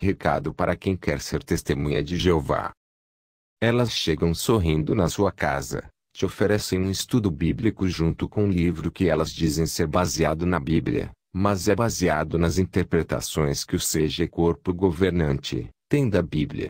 Recado para quem quer ser testemunha de Jeová. Elas chegam sorrindo na sua casa, te oferecem um estudo bíblico junto com um livro que elas dizem ser baseado na Bíblia, mas é baseado nas interpretações que o CG corpo governante tem da Bíblia.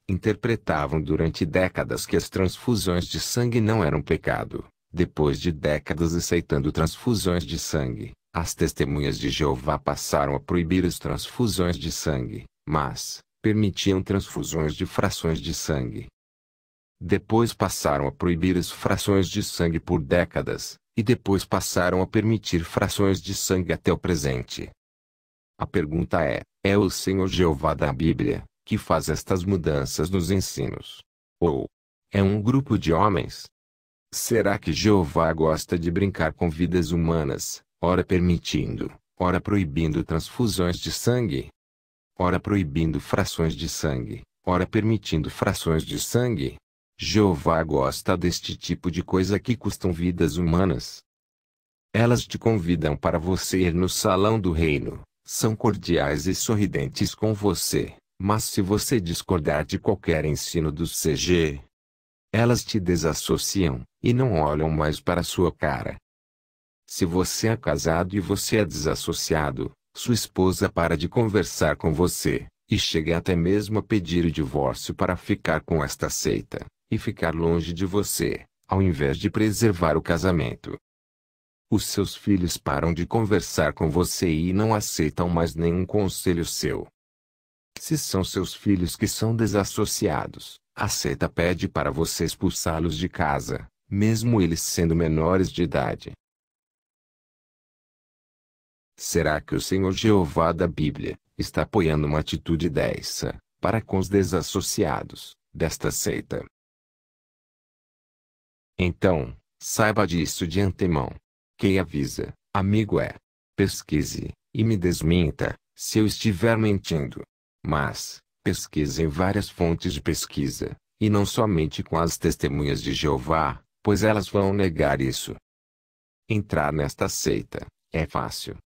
Interpretavam durante décadas que as transfusões de sangue não eram pecado. Depois de décadas aceitando transfusões de sangue, as testemunhas de Jeová passaram a proibir as transfusões de sangue, mas permitiam transfusões de frações de sangue. Depois passaram a proibir as frações de sangue por décadas, e depois passaram a permitir frações de sangue até o presente. A pergunta é o Senhor Jeová da Bíblia que faz estas mudanças nos ensinos? Ou é um grupo de homens? Será que Jeová gosta de brincar com vidas humanas, ora permitindo, ora proibindo transfusões de sangue? Ora proibindo frações de sangue, ora permitindo frações de sangue? Jeová gosta deste tipo de coisa que custam vidas humanas. Elas te convidam para você ir no salão do reino, são cordiais e sorridentes com você, mas se você discordar de qualquer ensino do CG, elas te desassociam, e não olham mais para sua cara. Se você é casado e você é desassociado, sua esposa para de conversar com você, e chega até mesmo a pedir o divórcio para ficar com esta seita, e ficar longe de você, ao invés de preservar o casamento. Os seus filhos param de conversar com você e não aceitam mais nenhum conselho seu. Se são seus filhos que são desassociados, a seita pede para você expulsá-los de casa, mesmo eles sendo menores de idade. Será que o Senhor Jeová da Bíblia está apoiando uma atitude dessa para com os desassociados desta seita? Então, saiba disso de antemão. Quem avisa, amigo pesquise, e me desminta, se eu estiver mentindo. Mas, pesquise em várias fontes de pesquisa, e não somente com as testemunhas de Jeová, pois elas vão negar isso. Entrar nesta seita é fácil.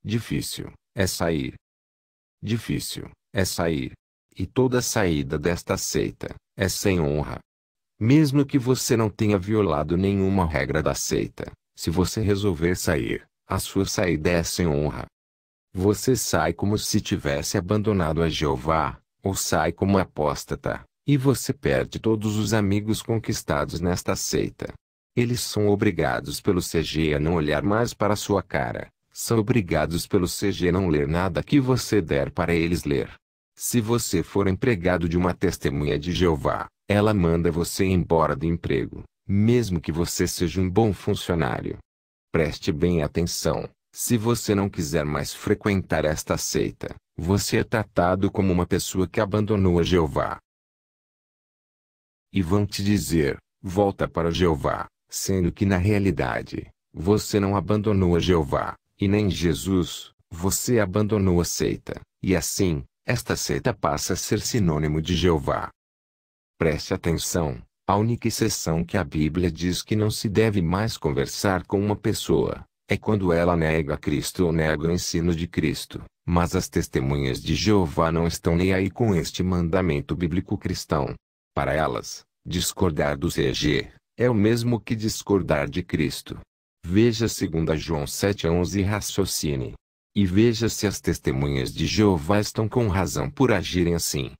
Difícil é sair. Difícil é sair. E toda saída desta seita é sem honra. Mesmo que você não tenha violado nenhuma regra da seita, se você resolver sair, a sua saída é sem honra. Você sai como se tivesse abandonado a Jeová, ou sai como apóstata, e você perde todos os amigos conquistados nesta seita. Eles são obrigados pelo CG a não olhar mais para sua cara, são obrigados pelo CG a não ler nada que você der para eles ler. Se você for empregado de uma testemunha de Jeová, ela manda você embora do emprego, mesmo que você seja um bom funcionário. Preste bem atenção. Se você não quiser mais frequentar esta seita, você é tratado como uma pessoa que abandonou a Jeová. E vão te dizer, volta para Jeová, sendo que na realidade, você não abandonou a Jeová, e nem Jesus, você abandonou a seita, e assim, esta seita passa a ser sinônimo de Jeová. Preste atenção, a única exceção que a Bíblia diz que não se deve mais conversar com uma pessoa é quando ela nega Cristo ou nega o ensino de Cristo, mas as testemunhas de Jeová não estão nem aí com este mandamento bíblico cristão. Para elas, discordar do CG é o mesmo que discordar de Cristo. Veja 2 João 7,11 e raciocine. E veja se as testemunhas de Jeová estão com razão por agirem assim.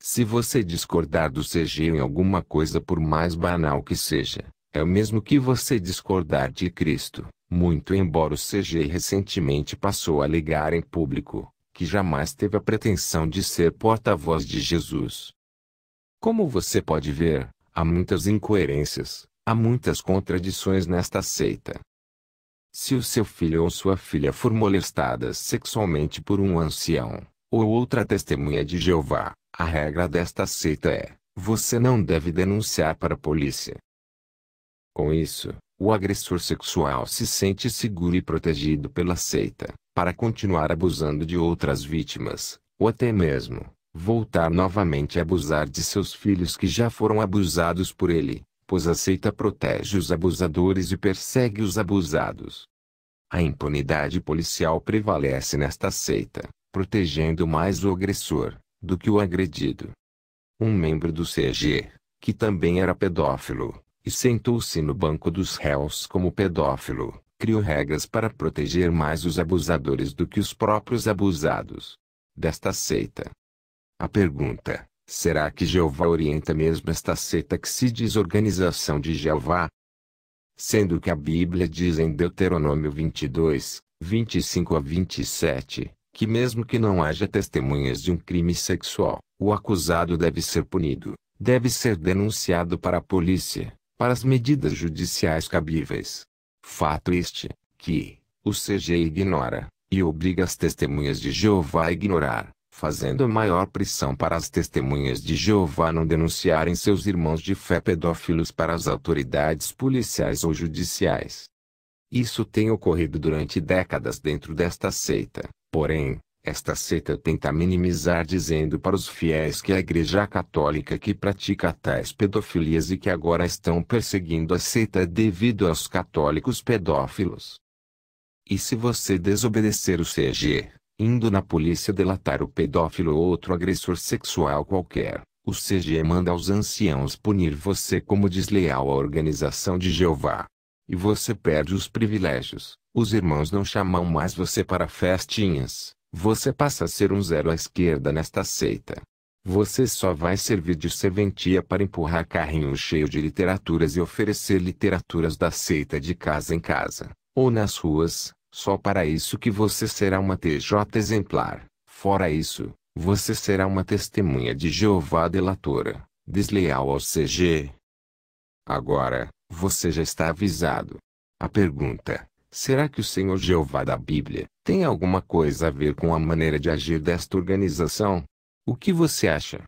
Se você discordar do CG em alguma coisa por mais banal que seja, é o mesmo que você discordar de Cristo. Muito embora o CG recentemente passou a alegar em público, que jamais teve a pretensão de ser porta-voz de Jesus. Como você pode ver, há muitas incoerências, há muitas contradições nesta seita. Se o seu filho ou sua filha for molestada sexualmente por um ancião, ou outra testemunha de Jeová, a regra desta seita é, você não deve denunciar para a polícia. Com isso, o agressor sexual se sente seguro e protegido pela seita, para continuar abusando de outras vítimas, ou até mesmo, voltar novamente a abusar de seus filhos que já foram abusados por ele, pois a seita protege os abusadores e persegue os abusados. A impunidade policial prevalece nesta seita, protegendo mais o agressor do que o agredido. Um membro do CG, que também era pedófilo, e sentou-se no banco dos réus como pedófilo, criou regras para proteger mais os abusadores do que os próprios abusados. Desta seita. A pergunta: será que Jeová orienta mesmo esta seita que se diz Organização de Jeová? Sendo que a Bíblia diz em Deuteronômio 22, 25 a 27, que mesmo que não haja testemunhas de um crime sexual, o acusado deve ser punido, deve ser denunciado para a polícia, para as medidas judiciais cabíveis. Fato este, que o CG ignora, e obriga as testemunhas de Jeová a ignorar, fazendo maior pressão para as testemunhas de Jeová não denunciarem seus irmãos de fé pedófilos para as autoridades policiais ou judiciais. Isso tem ocorrido durante décadas dentro desta seita, porém, esta seita tenta minimizar dizendo para os fiéis que a Igreja Católica que pratica tais pedofilias e que agora estão perseguindo a seita devido aos católicos pedófilos. E se você desobedecer o CG, indo na polícia delatar o pedófilo ou outro agressor sexual qualquer, o CG manda aos anciãos punir você como desleal à Organização de Jeová. E você perde os privilégios, os irmãos não chamam mais você para festinhas, você passa a ser um zero à esquerda nesta seita. Você só vai servir de serventia para empurrar carrinho cheio de literaturas e oferecer literaturas da seita de casa em casa, ou nas ruas, só para isso que você será uma TJ exemplar. Fora isso, você será uma testemunha de Jeová delatora, desleal ao CG. Agora, você já está avisado. A pergunta: será que o Senhor Jeová da Bíblia tem alguma coisa a ver com a maneira de agir desta organização? O que você acha?